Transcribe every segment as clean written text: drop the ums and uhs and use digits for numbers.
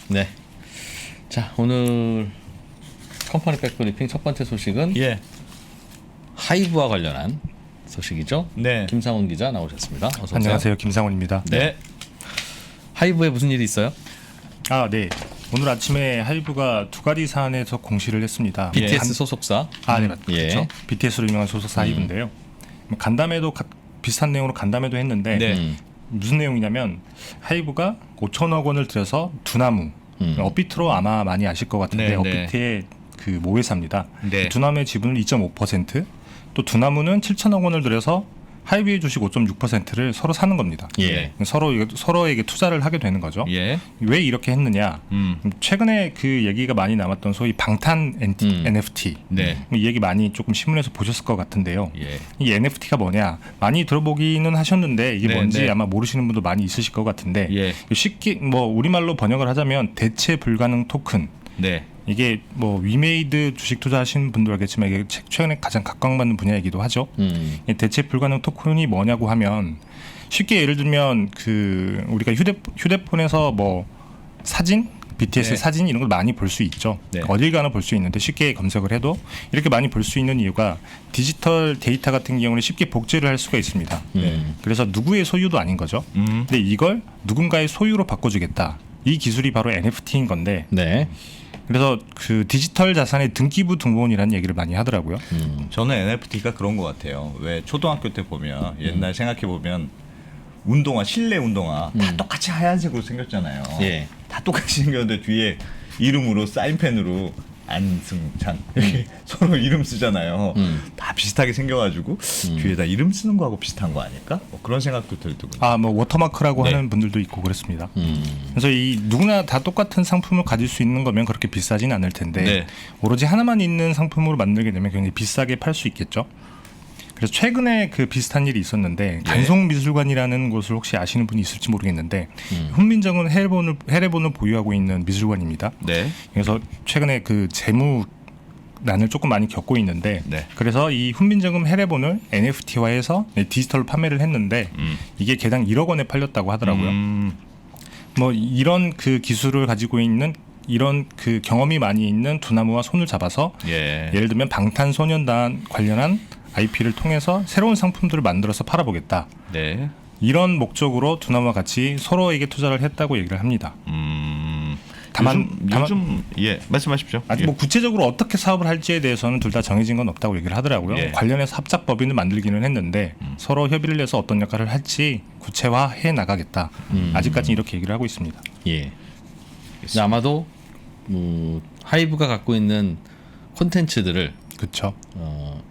네. 자, 오늘 컴퍼니 백브리핑 첫 번째 소식은 예. 하이브와 관련한 소식이죠. 네. 김상훈 기자 나오셨습니다. 어서 오세요. 안녕하세요, 김상훈입니다. 네. 하이브에 무슨 일이 있어요? 네. 오늘 아침에 하이브가 두 가지 사안에서 공시를 했습니다. BTS 소속사. 네, 맞죠. 예. 그렇죠. BTS로 유명한 소속사 하이브인데요. 간담회도 비슷한 내용으로 간담회도 했는데 네. 무슨 내용이냐면 하이브가 5천억 원을 들여서 두나무, 업비트로 아마 많이 아실 것 같은데 네, 업비트의 그 모회사입니다. 네. 두나무의 지분을 2.5%, 또 두나무는 7천억 원을 들여서 하이브의 주식 5.6%를 서로 사는 겁니다. 예. 서로에게 투자를 하게 되는 거죠. 예. 왜 이렇게 했느냐? 최근에 그 얘기가 많이 남았던 소위 방탄 NFT. 네. 이 얘기 많이 조금 신문에서 보셨을 것 같은데요. 예. 이 NFT가 뭐냐? 많이 들어보기는 하셨는데 이게 네, 뭔지 네. 아마 모르시는 분도 많이 있으실 것 같은데 예. 쉽게 우리말로 번역을 하자면 대체 불가능 토큰. 네. 이게 위메이드 주식 투자하시는 분도 알겠지만 이게 최근에 가장 각광받는 분야이기도 하죠. 이 대체 불가능 토큰이 뭐냐고 하면 쉽게 예를 들면 그 우리가 휴대폰에서 사진, BTS 네. 사진 이런 걸 많이 볼 수 있죠. 네. 어딜 가나 볼 수 있는데 쉽게 검색을 해도 이렇게 많이 볼 수 있는 이유가 디지털 데이터 같은 경우는 쉽게 복제를 할 수가 있습니다. 그래서 누구의 소유도 아닌 거죠. 근데 이걸 누군가의 소유로 바꿔주겠다. 이 기술이 바로 NFT인 건데 네. 그래서 그 디지털 자산의 등기부 등본이라는 얘기를 많이 하더라고요. 저는 NFT가 그런 것 같아요. 왜 초등학교 때 보면 옛날 생각해 보면 운동화, 실내 운동화 다 똑같이 하얀색으로 생겼잖아요. 예. 다 똑같이 생겼는데 뒤에 이름으로 사인펜으로 안승찬 이렇게 서로 이름 쓰잖아요. 다 비슷하게 생겨가지고 뒤에다 이름 쓰는 거하고 비슷한 거 아닐까? 그런 생각도 들더군요. 워터마크라고 네. 하는 분들도 있고 그렇습니다. 그래서 이 누구나 다 똑같은 상품을 가질 수 있는 거면 그렇게 비싸진 않을 텐데 네. 오로지 하나만 있는 상품으로 만들게 되면 굉장히 비싸게 팔 수 있겠죠. 그래서 최근에 그 비슷한 일이 있었는데 간송미술관이라는 곳을 혹시 아시는 분이 있을지 모르겠는데 훈민정음 해례본을 보유하고 있는 미술관입니다. 네. 그래서 최근에 그 재무난을 조금 많이 겪고 있는데 네. 그래서 이 훈민정음 해례본을 NFT화해서 디지털로 판매를 했는데 이게 개당 1억 원에 팔렸다고 하더라고요. 이런 그 기술을 가지고 있는 이런 그 경험이 많이 있는 두나무와 손을 잡아서 예. 예를 들면 방탄소년단 관련한 IP를 통해서 새로운 상품들을 만들어서 팔아보겠다. 네. 이런 목적으로 두나무와 같이 서로에게 투자를 했다고 얘기를 합니다. 다만 요즘 예 말씀하십시오. 아직 구체적으로 어떻게 사업을 할지에 대해서는 둘 다 정해진 건 없다고 얘기를 하더라고요. 예. 관련해서 합작 법인을 만들기는 했는데 서로 협의를 해서 어떤 역할을 할지 구체화해 나가겠다. 아직까지 이렇게 얘기를 하고 있습니다. 예. 근데 아마도 하이브가 갖고 있는 콘텐츠들을 그렇죠.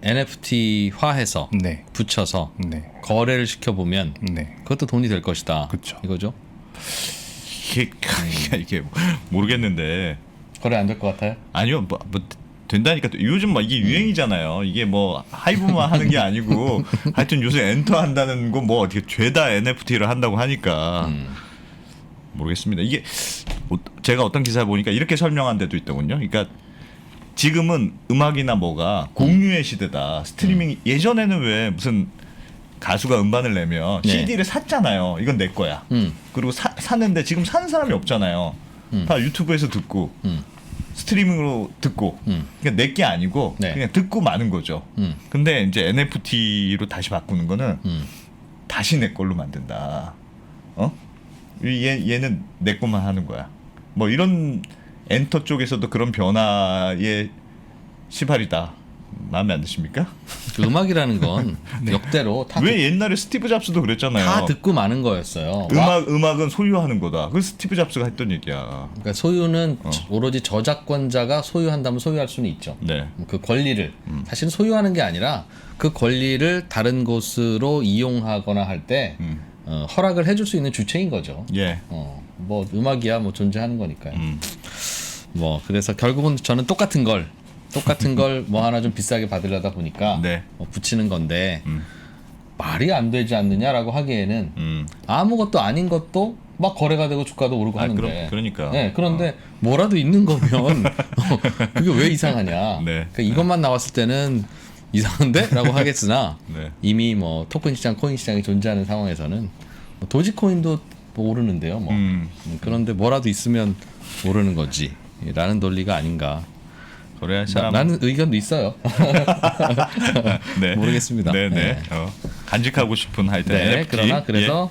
NFT화해서 네. 붙여서 네. 거래를 시켜보면 네. 그것도 돈이 될 것이다. 그쵸. 이거죠. 이게 모르겠는데 거래 안 될 것 같아요? 아니요 뭐 된다니까 요즘 이게 유행이잖아요. 이게 하이브만 하는 게 아니고 하여튼 요새 엔터 한다는 거 어떻게 죄다 NFT를 한다고 하니까 모르겠습니다. 이게 제가 어떤 기사 보니까 이렇게 설명한 데도 있더군요. 그러니까 지금은 음악이나 뭐가 공유의 시대다. 스트리밍 예전에는 왜 무슨 가수가 음반을 내면 네. CD를 샀잖아요. 이건 내 거야. 그리고 샀는데 지금 사는 사람이 없잖아요. 다 유튜브에서 듣고 스트리밍으로 듣고 그러니까 내 게 아니고 네. 그냥 듣고 마는 거죠. 근데 이제 NFT로 다시 바꾸는 거는 다시 내 걸로 만든다. 얘는 내 것만 하는 거야. 이런 엔터 쪽에서도 그런 변화의 시발이다. 마음에 안 드십니까? 그 음악이라는 건 역대로 왜 옛날에 스티브 잡스도 그랬잖아요. 다 듣고 마는 거였어요. 음악은 소유하는 거다. 그 스티브 잡스가 했던 얘기야. 그러니까 소유는 오로지 저작권자가 소유한다면 소유할 수는 있죠. 네. 그 권리를 사실은 소유하는 게 아니라 그 권리를 다른 곳으로 이용하거나 할 때 허락을 해줄 수 있는 주체인 거죠. 예. 음악이야 존재하는 거니까요. 그래서 결국은 저는 똑같은 걸 하나 좀 비싸게 받으려다 보니까 네. 붙이는 건데 말이 안 되지 않느냐라고 하기에는 아무것도 아닌 것도 막 거래가 되고 주가도 오르고 하는데 그러니까. 네, 그런데 뭐라도 있는 거면 그게 왜 이상하냐. 네. 그러니까 이것만 나왔을 때는 이상한데? 라고 하겠으나 네. 이미 토큰 시장, 코인 시장이 존재하는 상황에서는 도지코인도 오르는데요. 그런데 뭐라도 있으면 모르는 거지라는 논리가 아닌가. 거래할 사람 나는 의견도 있어요. 네. 모르겠습니다. 네네. 네. 간직하고 싶은 하여튼 네, NFT. 그러나 그래서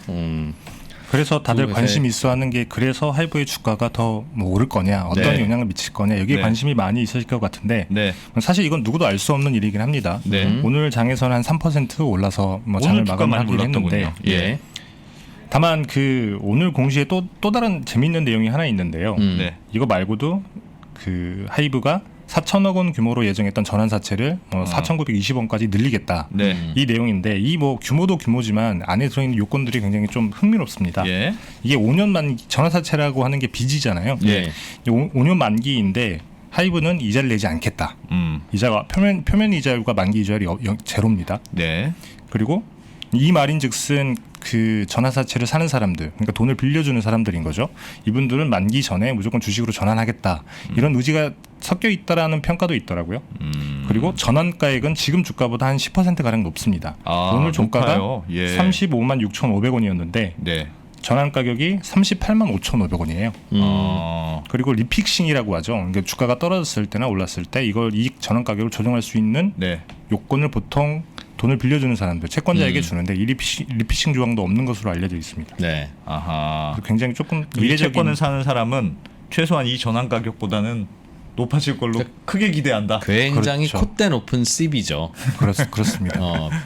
그래서 다들 그것에- 관심 있어하는 게 그래서 하이브의 주가가 더 뭐 오를 거냐, 어떤 네. 영향을 미칠 거냐 여기에 네. 관심이 많이 있으실 것 같은데 네. 사실 이건 누구도 알 수 없는 일이긴 합니다. 네. 오늘 장에서는 한 3% 올라서 뭐 장을 오늘 주가 많이 마감하긴 했는데 올랐더군요. 예. 다만 그 오늘 공시에 또 다른 재미있는 내용이 하나 있는데요. 네. 이거 말고도 그 하이브가 4천억 원 규모로 예정했던 전환사채를 4,920원까지 늘리겠다. 네. 이 내용인데 이 뭐 규모도 규모지만 안에 들어있는 요건들이 굉장히 좀 흥미롭습니다. 예. 이게 5년 만기 전환사채라고 하는 게 빚이잖아요. 예. 5년 만기인데 하이브는 이자를 내지 않겠다. 이자가 표면 이자율과 만기 이자율이 제로입니다. 네. 그리고 이 말인즉슨 그 전환사채를 사는 사람들, 그러니까 돈을 빌려주는 사람들인 거죠. 이분들은 만기 전에 무조건 주식으로 전환하겠다. 이런 의지가 섞여 있다라는 평가도 있더라고요. 그리고 전환가액은 지금 주가보다 한 10% 가량 높습니다. 아, 오늘 종가가 높아요. 예. 35만 6,500원이었는데 네. 전환 가격이 38만 5,500원이에요. 그리고 리픽싱이라고 하죠. 그러니까 주가가 떨어졌을 때나 올랐을 때 이걸 이익 전환 가격을 조정할 수 있는 네. 요건을 보통 돈을 빌려주는 사람들, 채권자에게 주는데 이 리피싱 조항도 없는 것으로 알려져 있습니다. 네. 아하. 그래서 굉장히 조금 이 이례적인 채권을 사는 사람은 최소한 이 전환 가격보다는 높아질 걸로 크게 기대한다. 굉장히 그렇죠. 콧대 높은 CB죠. 그렇습니다.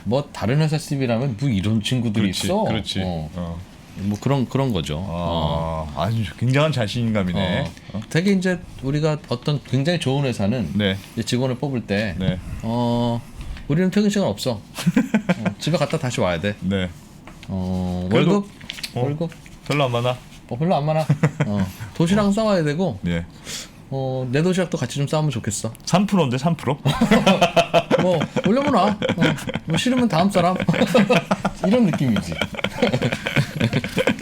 뭐 다른 회사 CB라면 뭐 이런 친구들이 그렇지, 있어. 그렇지. 뭐 그런 거죠. 아주 굉장한 자신감이네. 되게 이제 우리가 어떤 굉장히 좋은 회사는 네. 이제 직원을 뽑을 때 네. 우리는 퇴근 시간 없어. 집에 갔다 다시 와야 돼. 네. 월급 그래도- 월급 별로 안 많아. 별로 안 많아. 도시락 싸와야 되고 네. 내 도시락도 같이 좀 싸우면 좋겠어. 3%인데 3%? 뭐 올려면 와. 뭐 싫으면 다음 사람. 이런 느낌이지.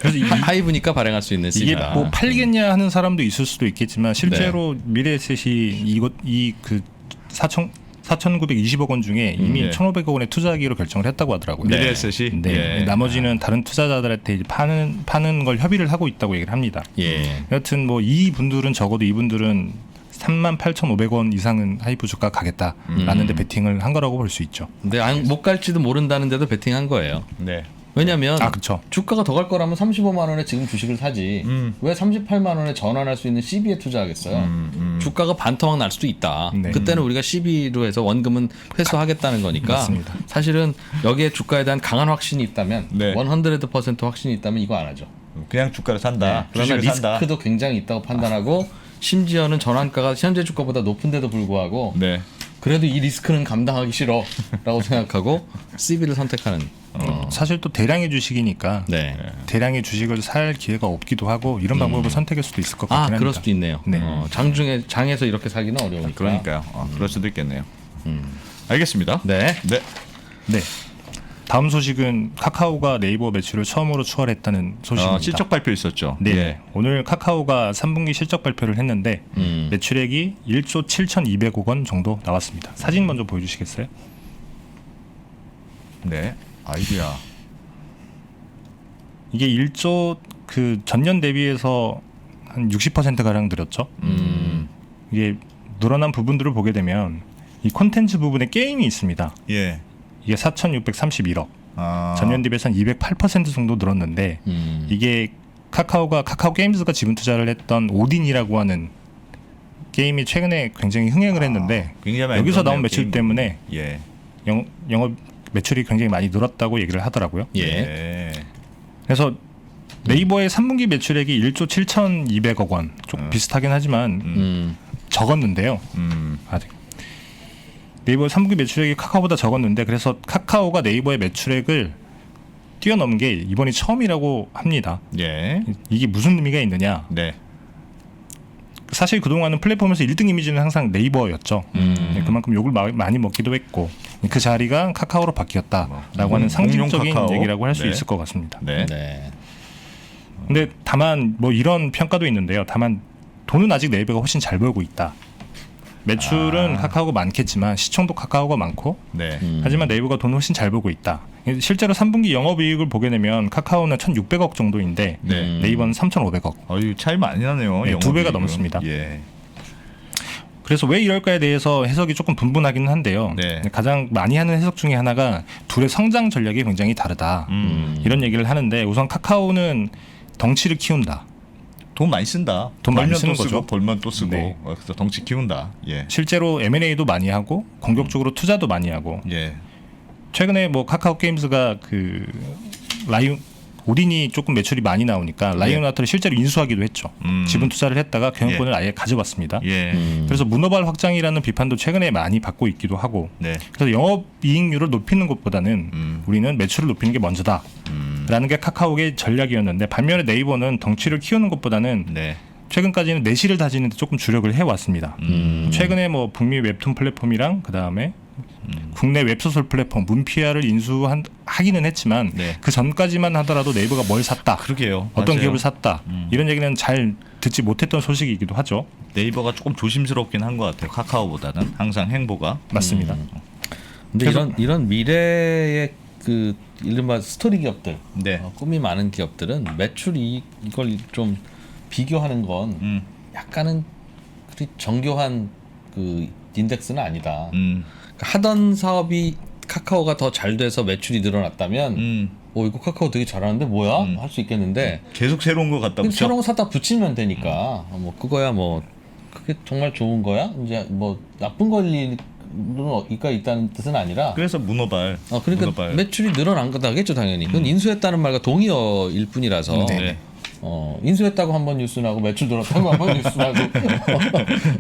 그래서 하이브니까 발행할 수 있는 이게 CB다. 뭐 팔겠냐 하는 사람도 있을 수도 있겠지만 실제로 미래에셋이 이 4,920억 원 중에 이미 네. 1,500억 원의 투자하기로 결정을 했다고 하더라고요. 미래에셋이? 네. 예. 나머지는 다른 투자자들한테 이제 파는 걸 협의를 하고 있다고 얘기를 합니다. 예. 여튼 뭐 이 분들은 적어도 이분들은 38,500원 이상은 하이브 주가 가겠다라는 데 베팅을 한 거라고 볼 수 있죠. 근데 못 갈지도 모른다는데도 베팅한 거예요. 네. 왜냐면 그렇죠. 주가가 더 갈 거라면 35만 원에 지금 주식을 사지. 왜 38만 원에 전환할 수 있는 CB에 투자하겠어요? 주가가 반토막 날 수도 있다. 네. 그때는 우리가 CB로 해서 원금은 회수하겠다는 거니까 맞습니다. 사실은 여기에 주가에 대한 강한 확신이 있다면 네. 100% 확신이 있다면 이거 안 하죠. 그냥 주가를 산다. 그러나 주식을 산다. 리스크도 굉장히 있다고 판단하고 심지어는 전환가가 현재 주가보다 높은데도 불구하고 네. 그래도 이 리스크는 감당하기 싫어라고 생각하고 CB를 선택하는. 사실 또 대량의 주식이니까 네. 대량의 주식을 살 기회가 없기도 하고 이런 방법을 선택할 수도 있을 것 같긴 합니다. 그럴 수도 있네요. 네. 장에서 이렇게 사기는 어려우니까. 그러니까요. 그럴 수도 있겠네요. 알겠습니다. 네. 네. 네. 다음 소식은 카카오가 네이버 매출을 처음으로 추월했다는 소식입니다. 실적 발표 있었죠. 네. 예. 오늘 카카오가 3분기 실적 발표를 했는데 음. 매출액이 1조 7,200억 원 정도 나왔습니다. 사진 먼저 보여주시겠어요? 네. 아이디야. 이게 1조 그 전년 대비해서 한 60% 가량 늘었죠. 이게 늘어난 부분들을 보게 되면 이 콘텐츠 부분에 게임이 있습니다. 예. 이게 4,631억. 아. 전년 대비해서 한 208% 정도 늘었는데 이게 카카오 게임즈가 지분 투자를 했던 오딘이라고 하는 게임이 최근에 굉장히 흥행을 했는데 굉장히 많이 여기서 나온 늘었네요, 매출 게임. 때문에 예. 영업 매출이 굉장히 많이 늘었다고 얘기를 하더라고요. 예. 예. 그래서 네이버의 3분기 매출액이 1조 7,200억 원. 좀 비슷하긴 하지만 적었는데요. 아직 네이버 3분기 매출액이 카카오보다 적었는데 그래서 카카오가 네이버의 매출액을 뛰어넘은 게 이번이 처음이라고 합니다. 예. 이게 무슨 의미가 있느냐? 네. 사실 그동안은 플랫폼에서 1등 이미지는 항상 네이버였죠. 네, 그만큼 욕을 많이 먹기도 했고 그 자리가 카카오로 바뀌었다라고 하는 상징적인 카카오. 얘기라고 할 수 네. 있을 것 같습니다. 네. 네. 근데 다만 뭐 이런 평가도 있는데요. 다만 돈은 아직 네이버가 훨씬 잘 벌고 있다. 매출은 카카오가 많겠지만 시청도 카카오가 많고 네. 하지만 네이버가 돈을 훨씬 잘 벌고 있다. 실제로 3분기 영업이익을 보게 되면 카카오는 1,600억 정도인데 네. 네이버는 3,500억. 어유 차이 많이 나네요. 네, 두 배가 넘습니다. 예. 그래서 왜 이럴까에 대해서 해석이 조금 분분하기는 한데요. 네. 가장 많이 하는 해석 중에 하나가 둘의 성장 전략이 굉장히 다르다. 이런 얘기를 하는데 우선 카카오는 덩치를 키운다. 돈 많이 쓴다. 돈 많이 벌면 쓰는 또 쓰고, 거죠. 벌면 또 쓰고. 네. 그래서 덩치 키운다. 예. 실제로 M&A도 많이 하고 공격적으로 투자도 많이 하고 예. 최근에 뭐 카카오 게임즈가 그 라이온 오딘이 조금 매출이 많이 나오니까 라이온 하트를 실제로 인수하기도 했죠. 지분 투자를 했다가 경영권을 아예 가져갔습니다. 예. 그래서 문어발 확장이라는 비판도 최근에 많이 받고 있기도 하고 네. 그래서 영업이익률을 높이는 것보다는 우리는 매출을 높이는 게 먼저다 라는 게 카카오의 전략이었는데 반면에 네이버는 덩치를 키우는 것보다는 네. 최근까지는 내실을 다지는 데 조금 주력을 해왔습니다. 최근에 뭐 북미 웹툰 플랫폼이랑 그 다음에 국내 웹소설 플랫폼 문피아를 인수하기는 했지만 네. 그 전까지만 하더라도 네이버가 뭘 샀다, 그러게요. 어떤 맞아요. 기업을 샀다 이런 얘기는 잘 듣지 못했던 소식이기도 하죠. 네이버가 조금 조심스럽긴 한 것 같아요. 카카오보다는 항상 행보가. 맞습니다. 근데 이런 미래의 그 이른바 스토리 기업들, 네. 꿈이 많은 기업들은 매출 이걸 좀 비교하는 건 약간은 그리 정교한 그 인덱스는 아니다. 그러니까 하던 사업이 카카오가 더 잘 돼서 매출이 늘어났다면 이거 카카오 되게 잘하는데 뭐야? 할 수 있겠는데 계속 새로운 거 갖다 붙여. 새로운 거 사다 붙이면 되니까 뭐 그거야 뭐 그게 정말 좋은 거야? 이제 뭐 나쁜 걸 일은 있다는 뜻은 아니라 그래서 문어발. 그러니까 문어발. 매출이 늘어난 거다겠죠 당연히. 그건 인수했다는 말과 동의어일 뿐이라서 네. 인수했다고 한번 뉴스 나고 매출 늘었다고 한번 뉴스 나고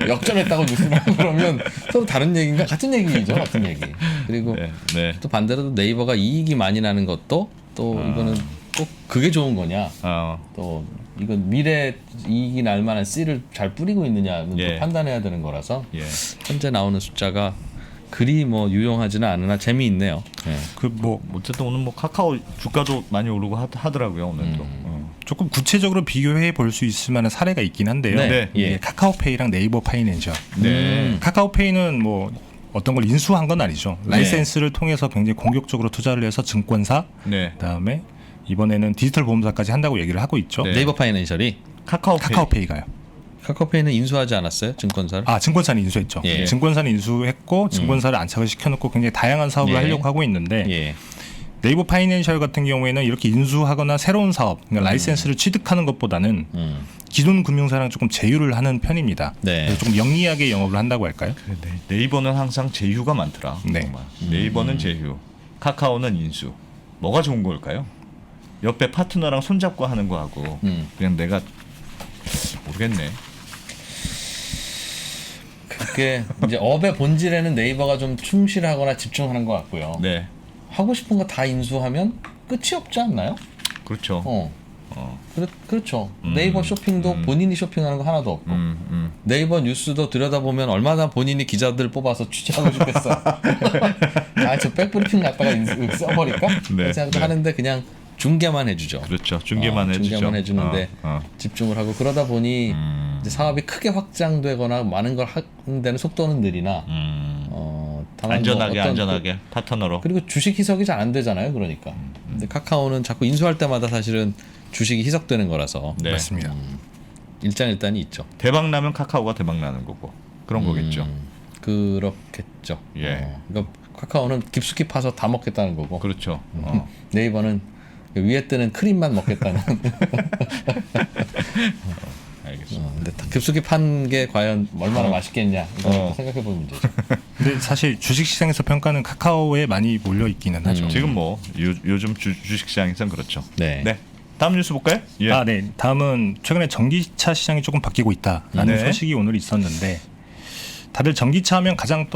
역전했다고 뉴스 나고 그러면 서로 다른 얘기인가 같은 얘기죠 같은 얘기. 그리고 네. 네. 또 반대로 네이버가 이익이 많이 나는 것도 또 이거는 꼭 그게 좋은 거냐 또 이건 미래 이익이 날 만한 씨를 잘 뿌리고 있느냐는 예. 또 판단해야 되는 거라서 예. 현재 나오는 숫자가 그리 뭐 유용하지는 않으나 재미있네요. 예. 그 뭐 어쨌든 오늘 뭐 카카오 주가도 많이 오르고 하더라고요 오늘도. 조금 구체적으로 비교해 볼 수 있을 만한 사례가 있긴 한데요. 네. 이게 예. 카카오페이랑 네이버 파이낸셜. 네. 카카오페이는 뭐 어떤 걸 인수한 건 아니죠. 라이센스를 통해서 굉장히 공격적으로 투자를 해서 증권사, 네. 그다음에 이번에는 디지털 보험사까지 한다고 얘기를 하고 있죠. 네. 네이버 파이낸셜이 카카오페이가요. 카카오페이는 인수하지 않았어요? 증권사를? 증권사는 인수했죠. 예. 증권사는 인수했고 증권사를 안착을 시켜놓고 굉장히 다양한 사업을 예. 하려고 하고 있는데 예. 네이버 파이낸셜 같은 경우에는 이렇게 인수하거나 새로운 사업, 그러니까 라이센스를 취득하는 것보다는 기존 금융사랑 조금 제휴를 하는 편입니다. 네. 그래서 조금 영리하게 영업을 한다고 할까요? 네이버는 항상 제휴가 많더라. 네. 정말. 네이버는 제휴, 카카오는 인수. 뭐가 좋은 걸까요? 옆에 파트너랑 손잡고 하는 거하고 그냥 내가 모르겠네. 그게 이제 업의 본질에는 네이버가 좀 충실하거나 집중하는 것 같고요. 네, 하고 싶은 거 다 인수하면 끝이 없지 않나요? 그렇죠. 그렇죠. 네이버 쇼핑도 본인이 쇼핑하는 거 하나도 없고 네이버 뉴스도 들여다보면 얼마나 본인이 기자들 뽑아서 취재하고 싶겠어. 저 백브리핑 갖다가 써버릴까? 네, 생각도 네. 하는데 그냥 중계만 해주죠. 그렇죠. 중계만 해주죠. 중계만 해주는데 어. 집중을 하고 그러다 보니 이제 사업이 크게 확장되거나 많은 걸 하는 데는 속도는 느리나 다만 안전하게 뭐 안전하게 파트너로. 그리고 주식 희석이 잘 안 되잖아요. 그러니까. 근데 카카오는 자꾸 인수할 때마다 사실은 주식이 희석되는 거라서 네. 맞습니다. 일장일단이 있죠. 대박 나면 카카오가 대박 나는 거고 그런 거겠죠. 그렇겠죠. 예. 그러니까 카카오는 깊숙이 파서 다 먹겠다는 거고 그렇죠. 네이버는 위에 뜨는 크림만 먹겠다는. 알겠습니다. 근데 다 깊숙이 판 게 과연 얼마나 맛있겠냐 이거 생각해보는 문제죠. 근데 사실 주식시장에서 평가는 카카오에 많이 몰려 있기는 하죠. 지금 뭐 요즘 주식시장에선 그렇죠. 네. 네. 다음 뉴스 볼까요? 예. 네. 다음은 최근에 전기차 시장이 조금 바뀌고 있다라는 네. 소식이 오늘 있었는데 다들 전기차 하면 가장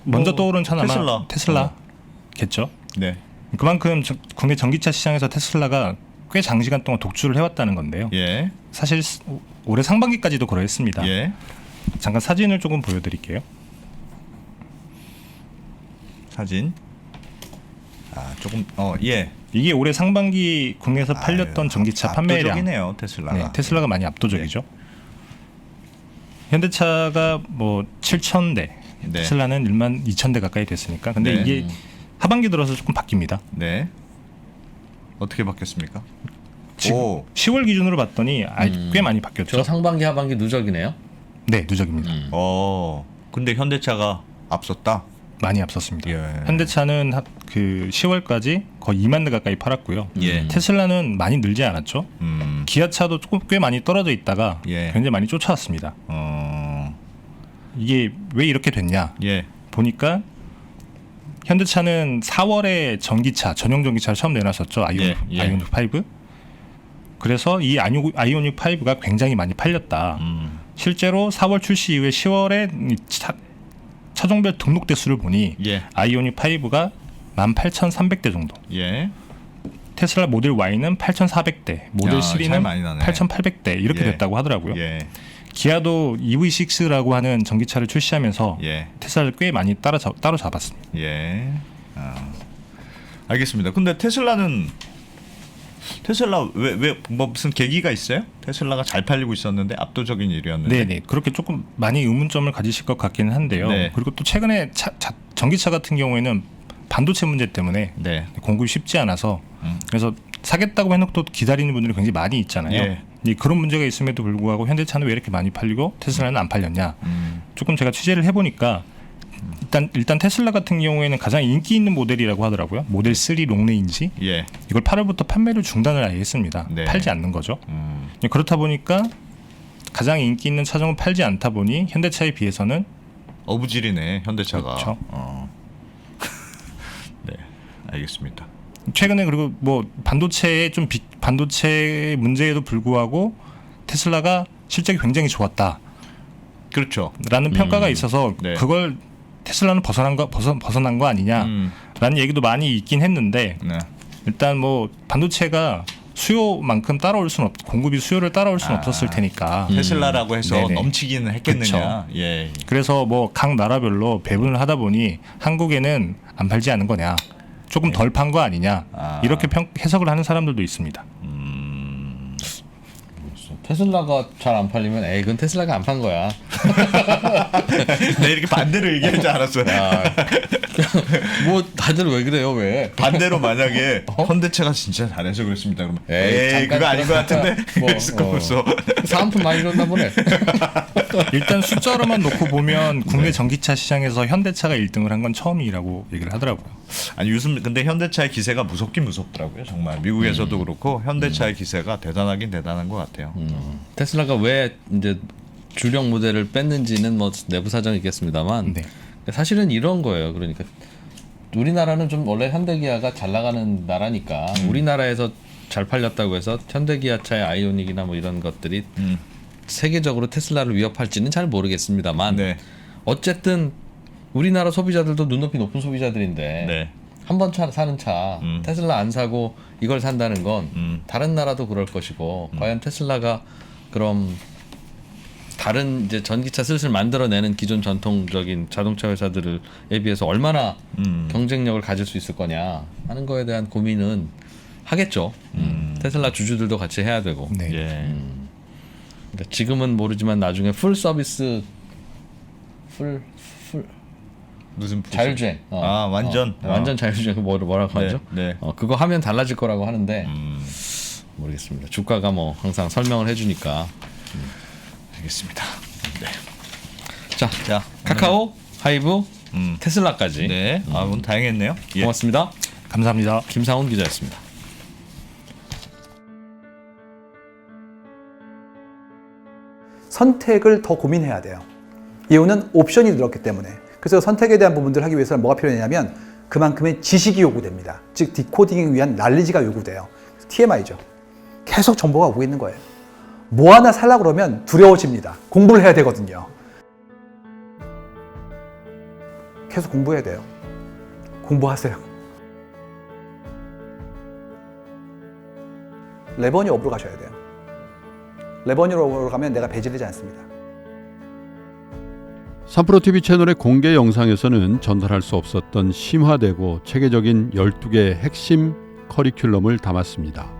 먼저 떠오르는 차는 아마 테슬라겠죠. 네. 그만큼 국내 전기차 시장에서 테슬라가 꽤 장시간 동안 독주를 해왔다는 건데요. 예. 사실 올해 상반기까지도 그러했습니다. 예. 잠깐 사진을 조금 보여드릴게요. 사진. 조금 예. 이게 올해 상반기 국내에서 팔렸던 전기차 판매량. 압도적이네요, 테슬라가. 네, 테슬라가 많이 압도적이죠. 현대차가 뭐 7,000대, 네. 테슬라는 12,000대 가까이 됐으니까. 근데 네. 이게 하반기 들어서 조금 바뀝니다. 네. 어떻게 바뀌었습니까? 지금 오. 10월 기준으로 봤더니 꽤 많이 바뀌었죠. 저 상반기 하반기 누적이네요. 네, 누적입니다. 근데 현대차가 앞섰다. 많이 앞섰습니다. 예. 현대차는 그 10월까지 거의 2만 대 가까이 팔았고요. 예. 테슬라는 많이 늘지 않았죠. 기아차도 조금 꽤 많이 떨어져 있다가 예. 굉장히 많이 쫓아왔습니다. 이게 왜 이렇게 됐냐 예. 보니까 현대차는 4월에 전기차 전용 전기차를 처음 내놨었죠. 예. 아이오닉 5. 그래서 이 아이오닉 5가 굉장히 많이 팔렸다. 실제로 4월 출시 이후에 10월에 차종별 등록 대수를 보니 예. 아이오닉 5가 18,300대 정도. 예. 테슬라 모델 Y는 8,400대, 모델 야, 차이 3는 많이 나네. 8,800대 이렇게 예. 됐다고 하더라고요. 예. 기아도 EV6라고 하는 전기차를 출시하면서 예. 테슬라를 꽤 많이 따라잡았습니다. 예. 알겠습니다. 근데 테슬라 왜 뭐 무슨 계기가 있어요? 테슬라가 잘 팔리고 있었는데 압도적인 일이었는데. 네네, 그렇게 조금 많이 의문점을 가지실 것 같기는 한데요. 네. 그리고 또 최근에 전기차 같은 경우에는 반도체 문제 때문에 네. 공급이 쉽지 않아서 그래서 사겠다고 해놓고 기다리는 분들이 굉장히 많이 있잖아요. 예. 그런 문제가 있음에도 불구하고 현대차는 왜 이렇게 많이 팔리고 테슬라는 안 팔렸냐? 조금 제가 취재를 해보니까 일단 테슬라 같은 경우에는 가장 인기 있는 모델이라고 하더라고요. 모델 3 롱레인지. 예. 이걸 8월부터 판매를 중단을 아예 했습니다. 네. 팔지 않는 거죠. 그렇다 보니까 가장 인기 있는 차종은 팔지 않다 보니 현대차에 비해서는 어부질이네 현대차가. 그렇죠. 네, 알겠습니다. 최근에 그리고 뭐 반도체 문제에도 불구하고 테슬라가 실적이 굉장히 좋았다라는 그렇죠. 평가가 있어서 네. 그걸 테슬라는 벗어난 거 아니냐라는 얘기도 많이 있긴 했는데 네. 일단 뭐 반도체가 수요만큼 따라올 수는 공급이 수요를 따라올 수는 없었을 테니까. 테슬라라고 해서 네네. 넘치기는 했겠느냐. 그쵸. 예. 그래서 뭐 각 나라별로 배분을 하다 보니 한국에는 안 팔지 않은 거냐, 조금 덜 판 거 아니냐, 이렇게 해석을 하는 사람들도 있습니다. 테슬라가 잘 안 팔리면 에이 그건 테슬라가 안 판 거야. 내 이렇게 반대로 얘기할 줄 알았어요. 뭐 다들 왜 그래요 왜? 반대로 만약에 현대차가 진짜 잘해서 그렇습니다. 그러면 에이, 잠깐 그거 아닌 것 같은데 뭐, 이랬을 거 벌써. 사은품 많이 줬나 보네. 일단 숫자로만 놓고 보면 국내 전기차 시장에서 현대차가 1등을 한 건 처음이라고 얘기를 하더라고요. 아니 요즘 근데 현대차의 기세가 무섭긴 무섭더라고요. 정말 미국에서도 그렇고 현대차의 기세가 대단하긴 대단한 것 같아요. 테슬라가 왜 이제 주력 모델을 뺐는지는 뭐 내부 사정이 있겠습니다만 네. 사실은 이런 거예요. 그러니까 우리나라는 좀 원래 현대기아가 잘 나가는 나라니까 우리나라에서 잘 팔렸다고 해서 현대기아차의 아이오닉이나 뭐 이런 것들이 세계적으로 테슬라를 위협할지는 잘 모르겠습니다만 네. 어쨌든 우리나라 소비자들도 눈높이 높은 소비자들인데 네. 한 번 사는 차 테슬라 안 사고 이걸 산다는 건 다른 나라도 그럴 것이고 과연 테슬라가 그럼 다른 이제 전기차 슬슬 만들어내는 기존 전통적인 자동차 회사들에 비해서 얼마나 경쟁력을 가질 수 있을 거냐 하는 거에 대한 고민은 하겠죠. 테슬라 주주들도 같이 해야 되고. 네. 예. 그러니까 지금은 모르지만 나중에 풀 서비스 풀 무슨 자율주행. 완전 완전 자율주행. 그 뭐라고 네, 하죠? 네. 그거 하면 달라질 거라고 하는데 모르겠습니다. 주가가 뭐 항상 설명을 해주니까. 알겠습니다. 네. 자, 카카오, 하이브, 테슬라까지. 네. 오늘 다행했네요. 예. 고맙습니다. 감사합니다. 김상훈 기자였습니다. 선택을 더 고민해야 돼요. 이유는 옵션이 늘었기 때문에. 그래서 선택에 대한 부분들을 하기 위해서는 뭐가 필요하냐면 그만큼의 지식이 요구됩니다. 즉 디코딩을 위한 난리지가 요구돼요. TMI죠. 계속 정보가 오고 있는 거예요. 뭐 하나 살려고 그러면 두려워집니다. 공부를 해야 되거든요. 계속 공부해야 돼요. 공부하세요. 레버니 업으로 가셔야 돼요. 레버니 업으로 가면 내가 배제되지 않습니다. 3프로TV 채널의 공개 영상에서는 전달할 수 없었던 심화되고 체계적인 12개의 핵심 커리큘럼을 담았습니다.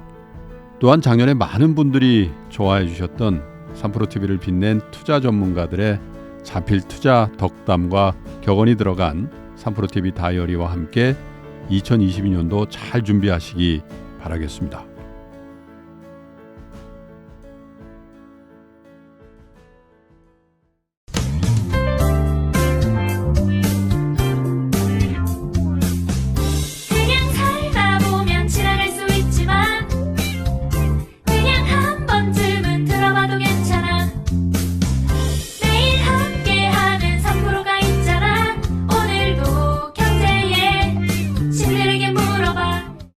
또한 작년에 많은 분들이 좋아해 주셨던 삼프로TV를 빛낸 투자 전문가들의 자필 투자 덕담과 격언이 들어간 삼프로TV 다이어리와 함께 2022년도 잘 준비하시기 바라겠습니다.